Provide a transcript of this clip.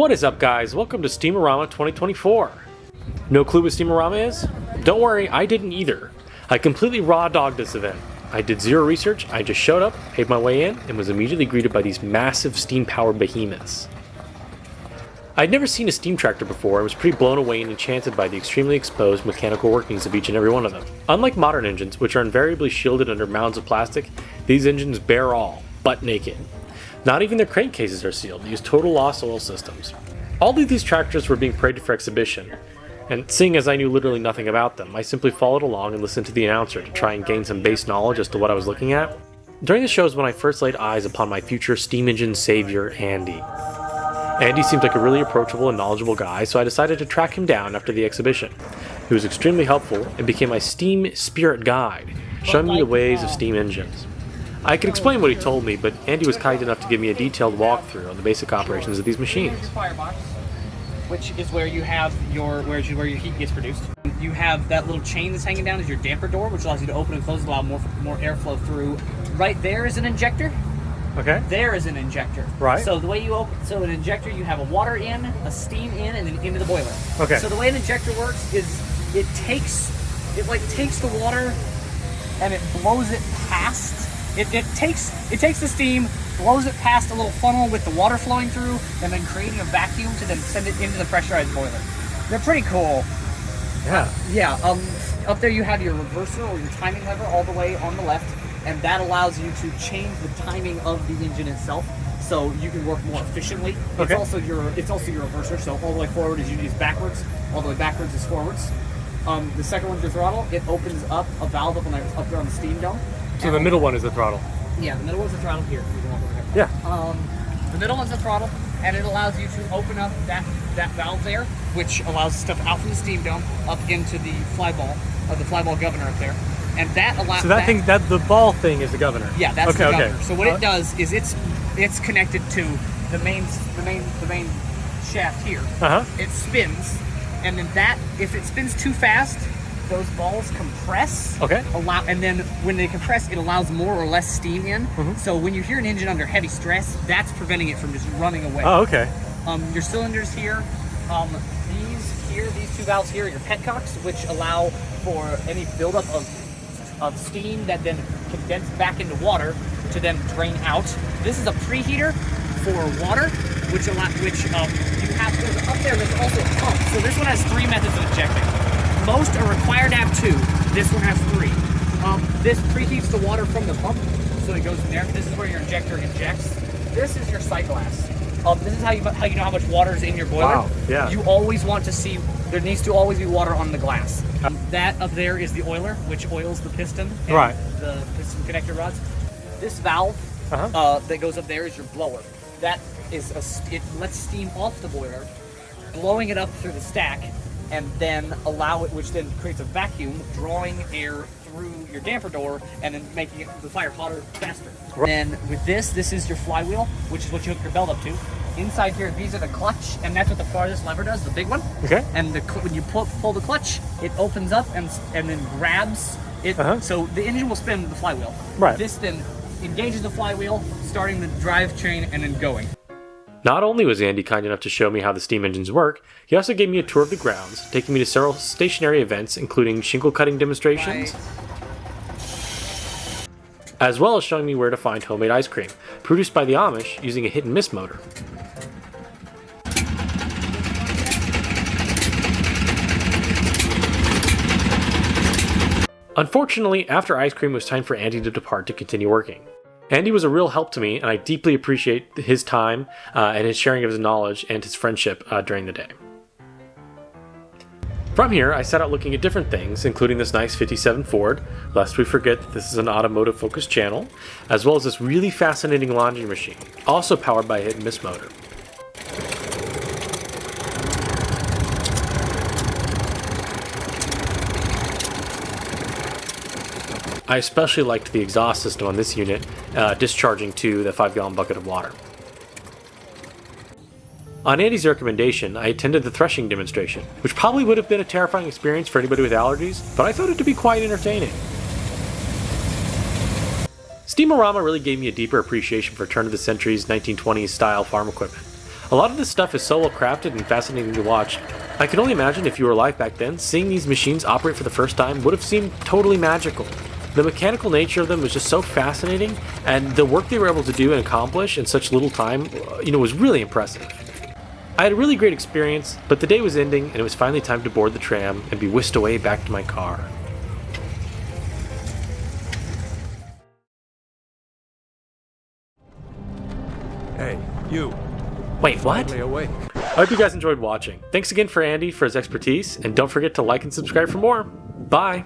What is up, guys? Welcome to Steam-O-Rama 2024. No clue what Steam-O-Rama is? Don't worry, I didn't either. I completely raw dogged this event. I did zero research, I just showed up, paid my way in, and was immediately greeted by these massive steam-powered behemoths. I'd never seen a steam tractor before and was pretty blown away and enchanted by the extremely exposed mechanical workings of each and every one of them. Unlike modern engines, which are invariably shielded under mounds of plastic, these engines bare all, butt naked. Not even their crankcases are sealed, they use total loss oil systems. All of these tractors were being paraded for exhibition, and seeing as I knew literally nothing about them, I simply followed along and listened to the announcer to try and gain some base knowledge as to what I was looking at. During the show is when I first laid eyes upon my future steam engine savior, Andy. Andy seemed like a really approachable and knowledgeable guy, so I decided to track him down after the exhibition. He was extremely helpful and became my steam spirit guide, showing me the ways of steam engines. I could explain what he told me, but Andy was kind enough to give me a detailed walkthrough on the basic operations of these machines. Your firebox, which is where you have where your heat gets produced. You have that little chain that's hanging down is your damper door, which allows you to open and close, allow more airflow through. Right there is an injector. Okay. There is an injector. Right. So the way you open, an injector, you have a water in, a steam in, and then into the boiler. Okay. So the way an injector works is it takes the water and it blows it past. It takes the steam, blows it past a little funnel with the water flowing through, and then creating a vacuum to then send it into the pressurized boiler. They're pretty cool. Yeah. Yeah. Up there you have your reverser or your timing lever all the way on the left, and that allows you to change the timing of the engine itself, so you can work more efficiently. Okay. It's also your reverser. So all the way forward is backwards. All the way backwards is forwards. The second one's your throttle. It opens up a valve up there on the steam dome. So the middle one is the throttle. Yeah, the middle one's the throttle here. You can walk over here. Yeah. The middle one's the throttle, and it allows you to open up that valve there, which allows stuff out from the steam dome up into the flyball governor up there, and that allows. So the ball thing is the governor. Yeah, that's the governor. Okay. So what it does is it's connected to the main shaft here. It spins, and then if it spins too fast, those balls compress. Okay. And then when they compress, it allows more or less steam in. So when you hear an engine under heavy stress, that's preventing it from just running away. Oh, okay. Your cylinders here, these two valves here are your petcocks, which allow for any buildup of steam that then condense back into water to then drain out. This is a preheater for water, which you have up there. There's also a pump. So this one has 3 methods of injecting. Most are required to have 2. This one has 3. This preheats the water from the pump, so it goes in there. This is where your injector injects. This is your sight glass. This is how you know how much water is in your boiler. Wow, yeah. You always want to see, there needs to always be water on the glass. That up there is the oiler, which oils the piston and the piston connector rods. This valve that goes up there is your blower. That is it lets steam off the boiler, blowing it up through the stack, and then which then creates a vacuum, drawing air through your damper door and then making the fire hotter faster. Right. And with this is your flywheel, which is what you hook your belt up to. Inside here, these are the clutch, and that's what the farthest lever does, the big one. Okay. And when you pull the clutch, it opens up and then grabs it. So the engine will spin the flywheel. Right. This then engages the flywheel, starting the drivetrain and then going. Not only was Andy kind enough to show me how the steam engines work, he also gave me a tour of the grounds, taking me to several stationary events, including shingle cutting demonstrations, as well as showing me where to find homemade ice cream, produced by the Amish using a hit-and-miss motor. Unfortunately, after ice cream, it was time for Andy to depart to continue working. Andy was a real help to me, and I deeply appreciate his time and his sharing of his knowledge and his friendship during the day. From here, I set out looking at different things, including this nice 57 Ford, lest we forget that this is an automotive-focused channel, as well as this really fascinating laundry machine, also powered by a hit-and-miss motor. I especially liked the exhaust system on this unit, discharging to the 5-gallon bucket of water. On Andy's recommendation, I attended the threshing demonstration, which probably would have been a terrifying experience for anybody with allergies, but I found it to be quite entertaining. Steam-O-Rama really gave me a deeper appreciation for turn-of-the-century's 1920s style farm equipment. A lot of this stuff is so well crafted and fascinating to watch. I can only imagine if you were alive back then, seeing these machines operate for the first time would have seemed totally magical. The mechanical nature of them was just so fascinating, and the work they were able to do and accomplish in such little time, was really impressive. I had a really great experience, but the day was ending and it was finally time to board the tram and be whisked away back to my car. Hey, you. Wait, what? Finally awake. I hope you guys enjoyed watching. Thanks again for Andy for his expertise, and don't forget to like and subscribe for more. Bye!